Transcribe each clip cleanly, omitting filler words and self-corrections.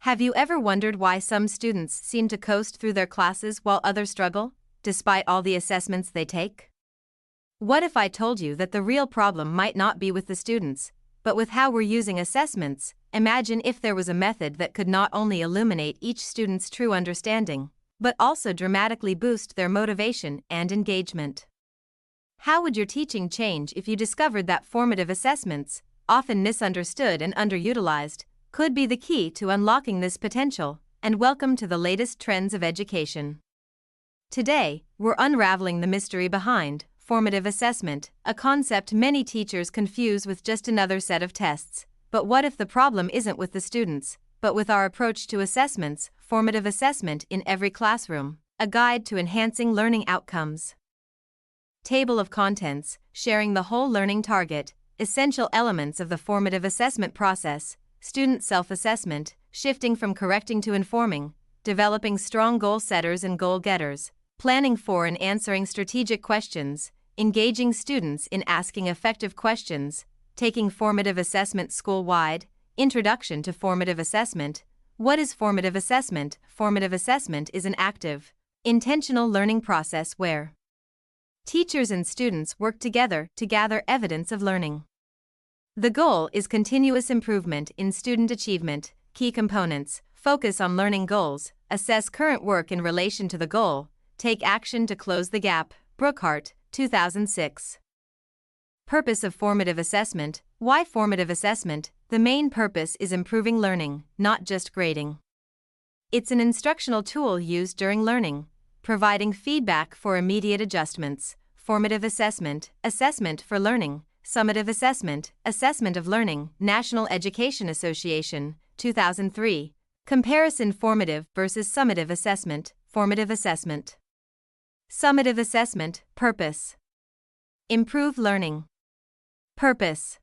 Have you ever wondered why some students seem to coast through their classes while others struggle, despite all the assessments they take? What if I told you that the real problem might not be with the students, but with how we're using assessments? Imagine if there was a method that could not only illuminate each student's true understanding, but also dramatically boost their motivation and engagement. How would your teaching change if you discovered that formative assessments, often misunderstood and underutilized, could be the key to unlocking this potential? And welcome to the latest trends of education. Today, we're unraveling the mystery behind formative assessment, a concept many teachers confuse with just another set of tests. But what if the problem isn't with the students, but with our approach to assessments? Formative assessment in every classroom, a guide to enhancing learning outcomes. Table of contents, sharing the whole learning target, essential elements of the formative assessment process. Student self-assessment, shifting from correcting to informing, developing strong goal setters and goal getters, planning for and answering strategic questions, engaging students in asking effective questions, taking formative assessment school-wide. Introduction to formative assessment. What is formative assessment? Formative assessment is an active, intentional learning process where teachers and students work together to gather evidence of learning. The goal is continuous improvement in student achievement. Key components: focus on learning goals, assess current work in relation to the goal, take action to close the gap. Brookhart, 2006. Purpose of formative assessment. Why formative assessment? The main purpose is improving learning, not just grading. It's an instructional tool used during learning, providing feedback for immediate adjustments. Formative assessment, assessment for learning. Summative assessment, assessment of learning. National Education Association, 2003. Comparison: formative versus summative assessment. Formative assessment. Summative assessment. Purpose: improve learning. Purpose: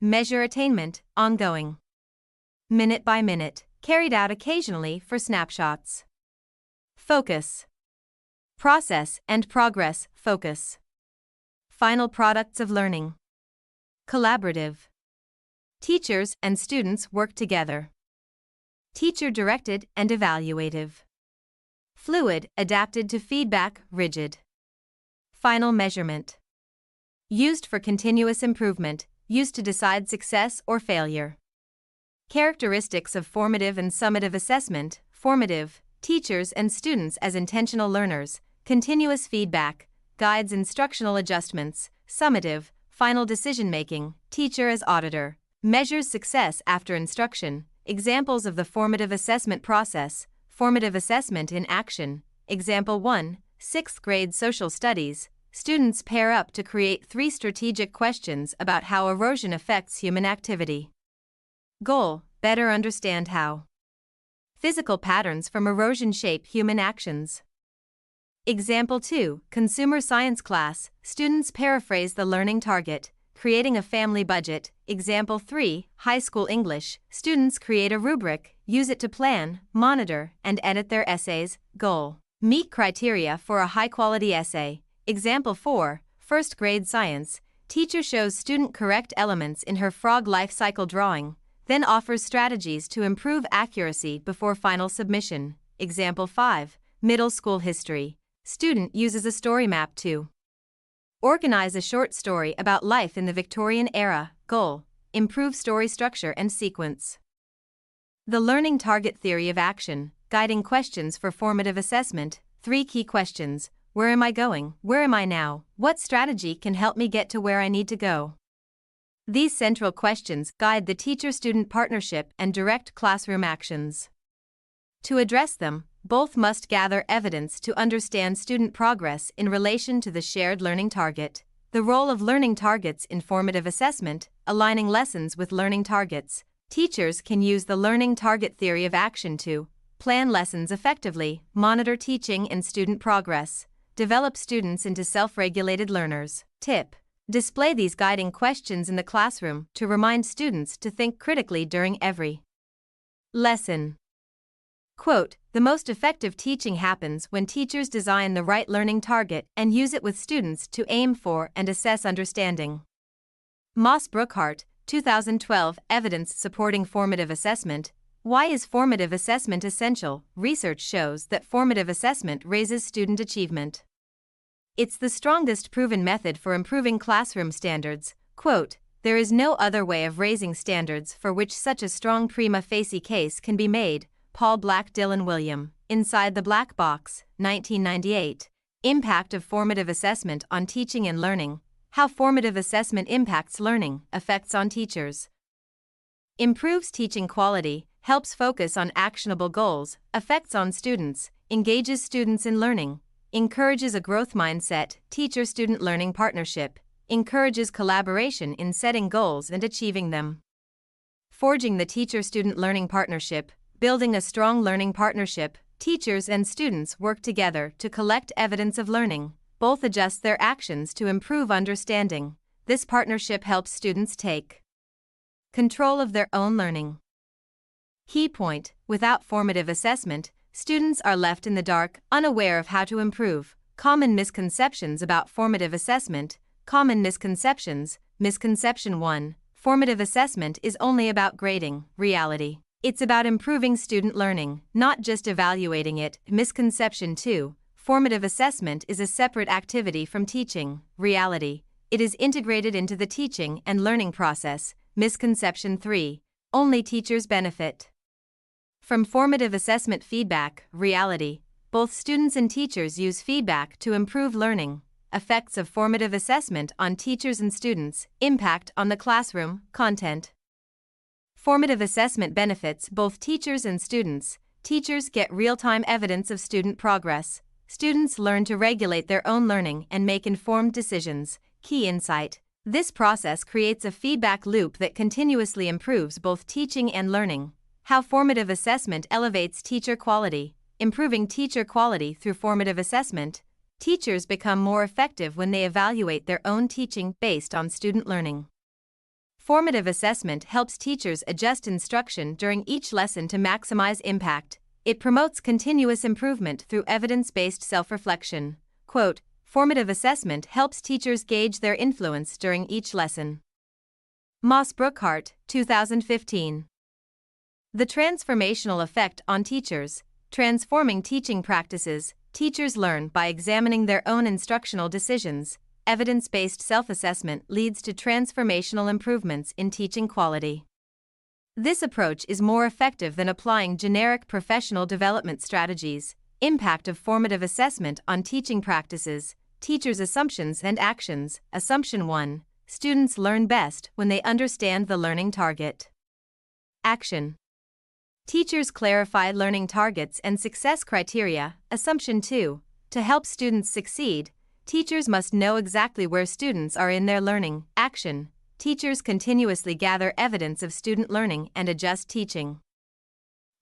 measure attainment, ongoing. Minute by minute, carried out occasionally for snapshots. Focus: process and progress. Focus: final products of learning. Collaborative: teachers and students work together. Teacher-directed and evaluative. Fluid, adapted to feedback. Rigid. Final measurement: used for continuous improvement, used to decide success or failure. Characteristics of formative and summative assessment. Formative: teachers and students as intentional learners, continuous feedback, guides instructional adjustments. Summative: final decision-making, teacher as auditor, measures success after instruction. Examples of the formative assessment process. Formative assessment in action. Example 1, 6th grade social studies. Students pair up to create 3 strategic questions about how erosion affects human activity. Goal: better understand how physical patterns from erosion shape human actions. Example 2, consumer science class. Students paraphrase the learning target, creating a family budget. Example 3, high school English. Students create a rubric, use it to plan, monitor, and edit their essays. Goal: meet criteria for a high-quality essay. Example 4, first grade science. Teacher shows student correct elements in her frog life cycle drawing, then offers strategies to improve accuracy before final submission. Example 5, middle school history. Student uses a story map to organize a short story about life in the Victorian era. Goal: improve story structure and sequence. The learning target theory of action, guiding questions for formative assessment. 3 key questions: where am I going? Where am I now? What strategy can help me get to where I need to go? These central questions guide the teacher-student partnership and direct classroom actions. To address them, both must gather evidence to understand student progress in relation to the shared learning target. The role of learning targets in formative assessment, aligning lessons with learning targets. Teachers can use the learning target theory of action to plan lessons effectively, monitor teaching and student progress, develop students into self-regulated learners. Tip: display these guiding questions in the classroom to remind students to think critically during every lesson. Quote, the most effective teaching happens when teachers design the right learning target and use it with students to aim for and assess understanding. Moss Brookhart, 2012. Evidence supporting formative assessment. Why is formative assessment essential? Research shows that formative assessment raises student achievement. It's the strongest proven method for improving classroom standards. Quote, "There is no other way of raising standards for which such a strong prima facie case can be made." Paul Black Dillon William, Inside the Black Box, 1998. Impact of formative assessment on teaching and learning. How formative assessment impacts learning, effects on teachers. Improves teaching quality, helps focus on actionable goals, effects on students, engages students in learning, encourages a growth mindset, teacher-student learning partnership, encourages collaboration in setting goals and achieving them. Forging the teacher-student learning partnership, building a strong learning partnership, teachers and students work together to collect evidence of learning, both adjust their actions to improve understanding. This partnership helps students take control of their own learning. Key point: without formative assessment, students are left in the dark, unaware of how to improve. Common misconceptions about formative assessment. Common misconceptions. Misconception 1. Formative assessment is only about grading. Reality: it's about improving student learning, not just evaluating it. Misconception 2. Formative assessment is a separate activity from teaching. Reality: it is integrated into the teaching and learning process. Misconception 3. Only teachers benefit from formative assessment feedback. Reality: both students and teachers use feedback to improve learning. Effects of formative assessment on teachers and students. Impact on the classroom, content. Formative assessment benefits both teachers and students. Teachers get real-time evidence of student progress. Students learn to regulate their own learning and make informed decisions. Key insight: this process creates a feedback loop that continuously improves both teaching and learning. How formative assessment elevates teacher quality. Improving teacher quality through formative assessment. Teachers become more effective when they evaluate their own teaching based on student learning. Formative assessment helps teachers adjust instruction during each lesson to maximize impact. It promotes continuous improvement through evidence-based self-reflection. Quote, "Formative assessment helps teachers gauge their influence during each lesson." Moss Brookhart, 2015. The transformational effect on teachers. Transforming teaching practices. Teachers learn by examining their own instructional decisions. Evidence-based self-assessment leads to transformational improvements in teaching quality. This approach is more effective than applying generic professional development strategies. Impact of formative assessment on teaching practices. Teachers' assumptions and actions. Assumption 1. Students learn best when they understand the learning target. Action: teachers clarify learning targets and success criteria. Assumption 2. To help students succeed, teachers must know exactly where students are in their learning. Action: teachers continuously gather evidence of student learning and adjust teaching.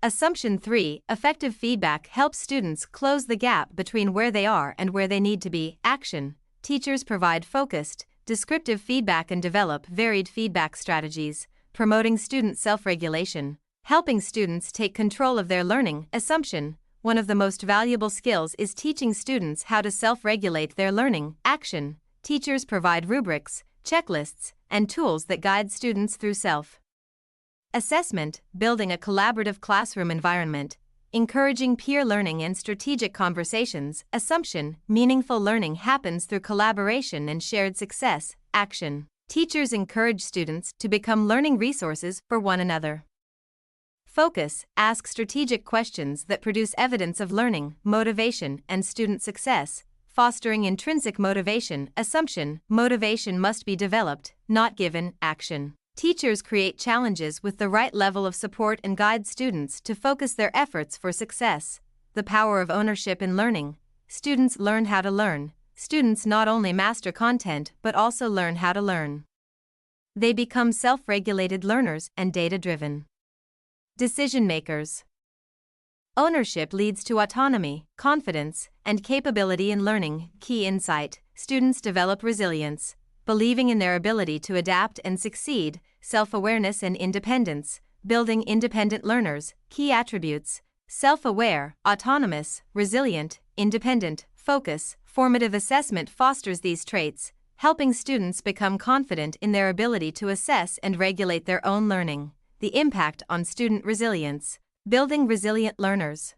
Assumption 3. Effective feedback helps students close the gap between where they are and where they need to be. Action: teachers provide focused, descriptive feedback and develop varied feedback strategies, promoting student self-regulation, helping students take control of their learning. Assumption: one of the most valuable skills is teaching students how to self-regulate their learning. Action: teachers provide rubrics, checklists, and tools that guide students through self-assessment, building a collaborative classroom environment, encouraging peer learning and strategic conversations. Assumption: meaningful learning happens through collaboration and shared success. Action: teachers encourage students to become learning resources for one another. Focus: ask strategic questions that produce evidence of learning, motivation, and student success, fostering intrinsic motivation. Assumption: motivation must be developed, not given. Action: teachers create challenges with the right level of support and guide students to focus their efforts for success. The power of ownership in learning. Students learn how to learn. Students not only master content but also learn how to learn. They become self-regulated learners and data-driven decision makers. Ownership leads to autonomy, confidence, and capability in learning. Key insight: students develop resilience, believing in their ability to adapt and succeed, self-awareness and independence, building independent learners. Key attributes: self-aware, autonomous, resilient, independent, focus. Formative assessment fosters these traits, helping students become confident in their ability to assess and regulate their own learning. the impact on student resilience. Building resilient learners.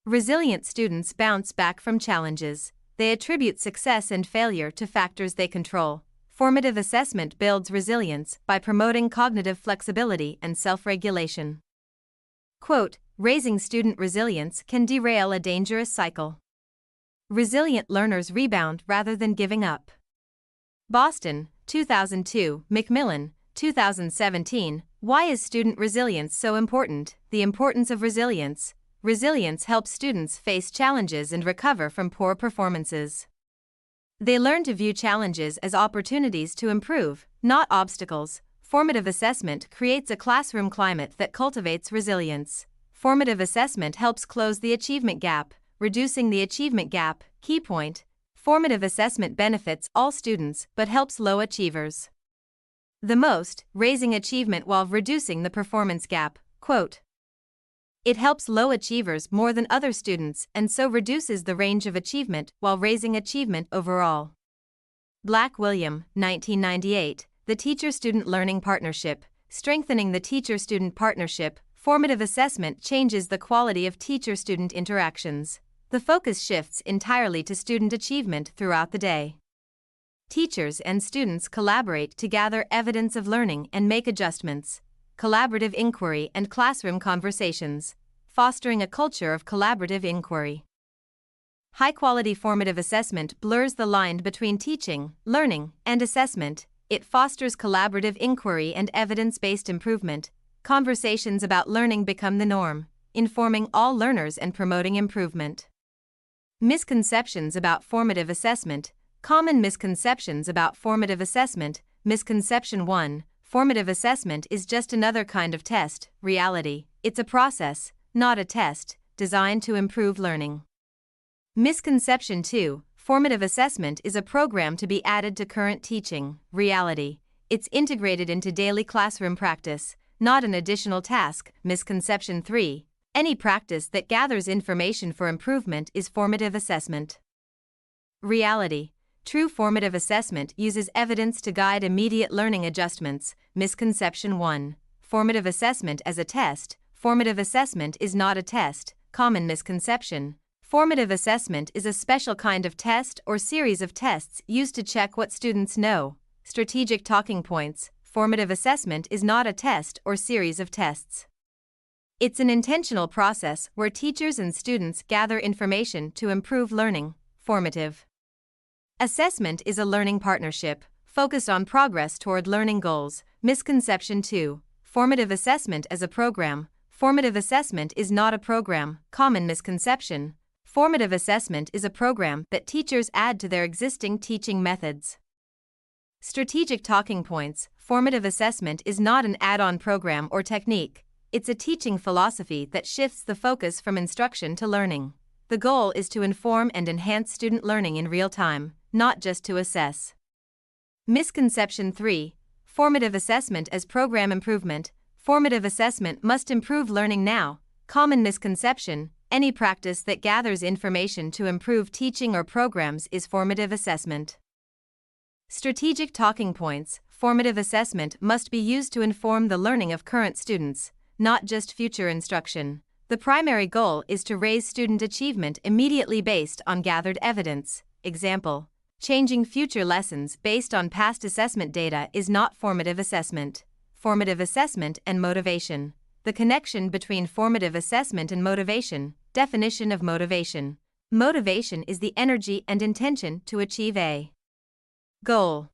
Resilient students bounce back from challenges. They attribute success and failure to factors they control. Formative assessment builds resilience by promoting cognitive flexibility and self-regulation. Quote, raising student resilience can derail a dangerous cycle. Resilient learners rebound rather than giving up. Boston, 2002, Macmillan, 2017. Why is student resilience so important? The importance of resilience. Resilience helps students face challenges and recover from poor performances. They learn to view challenges as opportunities to improve, not obstacles. Formative assessment creates a classroom climate that cultivates resilience. Formative assessment helps close the achievement gap, reducing the achievement gap. Key point: formative assessment benefits all students but helps low achievers the most, raising achievement while reducing the performance gap. Quote, it helps low achievers more than other students and so reduces the range of achievement while raising achievement overall. Black, William, 1998, The Teacher-Student Learning Partnership, Strengthening the Teacher-Student Partnership. Formative assessment changes the quality of teacher-student interactions. The focus shifts entirely to student achievement throughout the day. Teachers and students collaborate to gather evidence of learning and make adjustments. Collaborative inquiry and classroom conversations, fostering a culture of collaborative inquiry. High-quality formative assessment blurs the line between teaching, learning, and assessment. It fosters collaborative inquiry and evidence-based improvement. Conversations about learning become the norm, informing all learners and promoting improvement. Misconceptions about formative assessment. Common misconceptions about formative assessment. Misconception 1. Formative assessment is just another kind of test. Reality: it's a process, not a test, designed to improve learning. Misconception 2. Formative assessment is a program to be added to current teaching. Reality: it's integrated into daily classroom practice, not an additional task. Misconception 3. Any practice that gathers information for improvement is formative assessment. Reality: true formative assessment uses evidence to guide immediate learning adjustments. Misconception 1. Formative assessment as a test. Formative assessment is not a test. Common misconception. Formative assessment is a special kind of test or series of tests used to check what students know. Strategic talking points. Formative assessment is not a test or series of tests. It's an intentional process where teachers and students gather information to improve learning. Formative assessment is a learning partnership, focused on progress toward learning goals. Misconception 2. Formative assessment as a program. Formative assessment is not a program. Common misconception. Formative assessment is a program that teachers add to their existing teaching methods. Strategic talking points. Formative assessment is not an add-on program or technique. It's a teaching philosophy that shifts the focus from instruction to learning. The goal is to inform and enhance student learning in real time, not just to assess. Misconception 3. Formative assessment as program improvement. Formative assessment must improve learning now. Common misconception. Any practice that gathers information to improve teaching or programs is formative assessment. Strategic talking points. Formative assessment must be used to inform the learning of current students, not just future instruction. The primary goal is to raise student achievement immediately based on gathered evidence. Example: changing future lessons based on past assessment data is not formative assessment. Formative assessment and motivation. The connection between formative assessment and motivation. Definition of motivation. Motivation is the energy and intention to achieve a goal.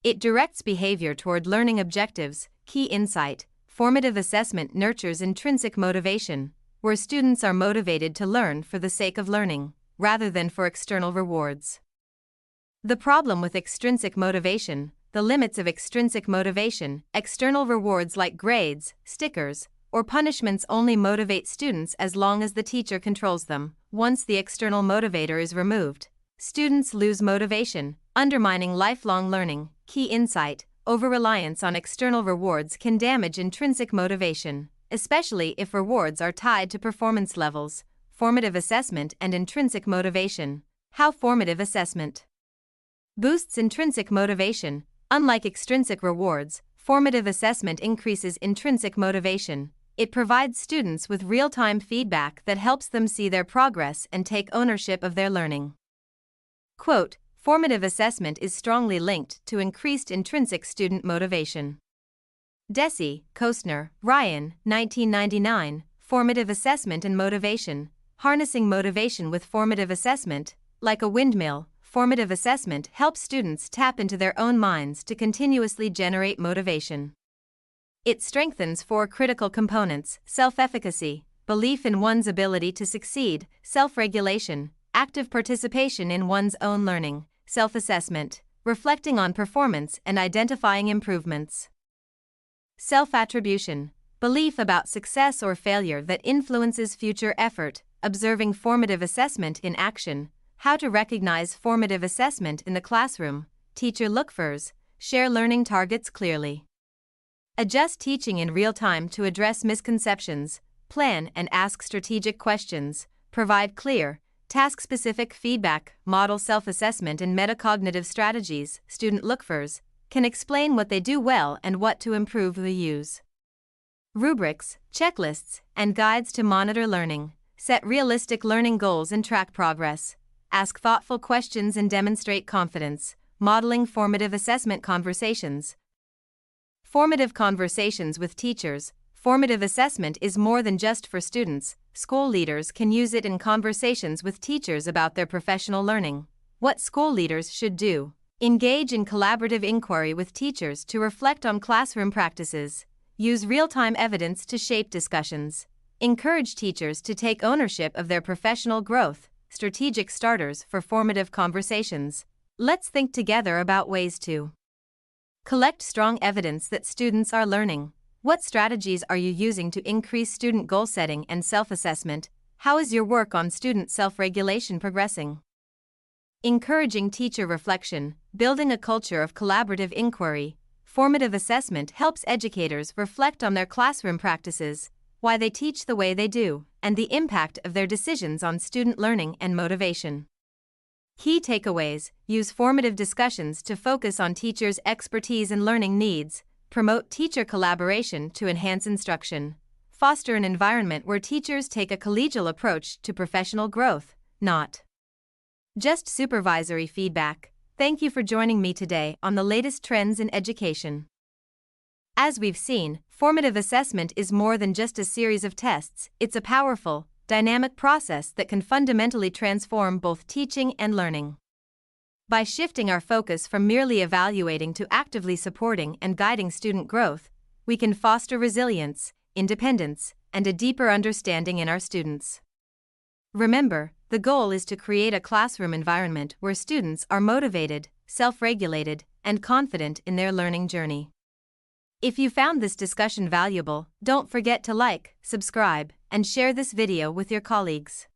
It directs behavior toward learning objectives. Key insight: formative assessment nurtures intrinsic motivation, where students are motivated to learn for the sake of learning, rather than for external rewards. The problem with extrinsic motivation. The limits of extrinsic motivation. External rewards like grades, stickers, or punishments only motivate students as long as the teacher controls them. Once the external motivator is removed, students lose motivation, undermining lifelong learning. Key insight: over-reliance on external rewards can damage intrinsic motivation, especially if rewards are tied to performance levels. Formative assessment and intrinsic motivation. How formative assessment boosts intrinsic motivation. Unlike extrinsic rewards, formative assessment increases intrinsic motivation. It provides students with real-time feedback that helps them see their progress and take ownership of their learning. Quote, formative assessment is strongly linked to increased intrinsic student motivation. Deci, Kostner, Ryan, 1999, Formative Assessment and Motivation, Harnessing Motivation with Formative Assessment. Like a windmill, formative assessment helps students tap into their own minds to continuously generate motivation. It strengthens four critical components: self-efficacy, belief in one's ability to succeed, self-regulation, active participation in one's own learning, self-assessment, reflecting on performance and identifying improvements. Self-attribution, belief about success or failure that influences future effort, observing formative assessment in action, how to recognize formative assessment in the classroom, teacher look-fors, share learning targets clearly. Adjust teaching in real time to address misconceptions, plan and ask strategic questions, provide clear, task-specific feedback, model self-assessment and metacognitive strategies. Student look-fors can explain what they do well and what to improve. The use rubrics, checklists, and guides to monitor learning. Set realistic learning goals and track progress. Ask thoughtful questions and demonstrate confidence. Modeling formative assessment conversations. Formative conversations with teachers. Formative assessment is more than just for students. School leaders can use it in conversations with teachers about their professional learning. What school leaders should do: engage in collaborative inquiry with teachers to reflect on classroom practices. Use real-time evidence to shape discussions. Encourage teachers to take ownership of their professional growth. Strategic starters for formative conversations. Let's think together about ways to collect strong evidence that students are learning. What strategies are you using to increase student goal setting and self-assessment? How is your work on student self-regulation progressing? Encouraging teacher reflection, building a culture of collaborative inquiry. Formative assessment helps educators reflect on their classroom practices, why they teach the way they do, and the impact of their decisions on student learning and motivation. Key takeaways: use formative discussions to focus on teachers' expertise and learning needs. Promote teacher collaboration to enhance instruction. Foster an environment where teachers take a collegial approach to professional growth, not just supervisory feedback. Thank you for joining me today on the latest trends in education. As we've seen, formative assessment is more than just a series of tests. It's a powerful, dynamic process that can fundamentally transform both teaching and learning. By shifting our focus from merely evaluating to actively supporting and guiding student growth, we can foster resilience, independence, and a deeper understanding in our students. Remember, the goal is to create a classroom environment where students are motivated, self-regulated, and confident in their learning journey. If you found this discussion valuable, don't forget to like, subscribe, and share this video with your colleagues.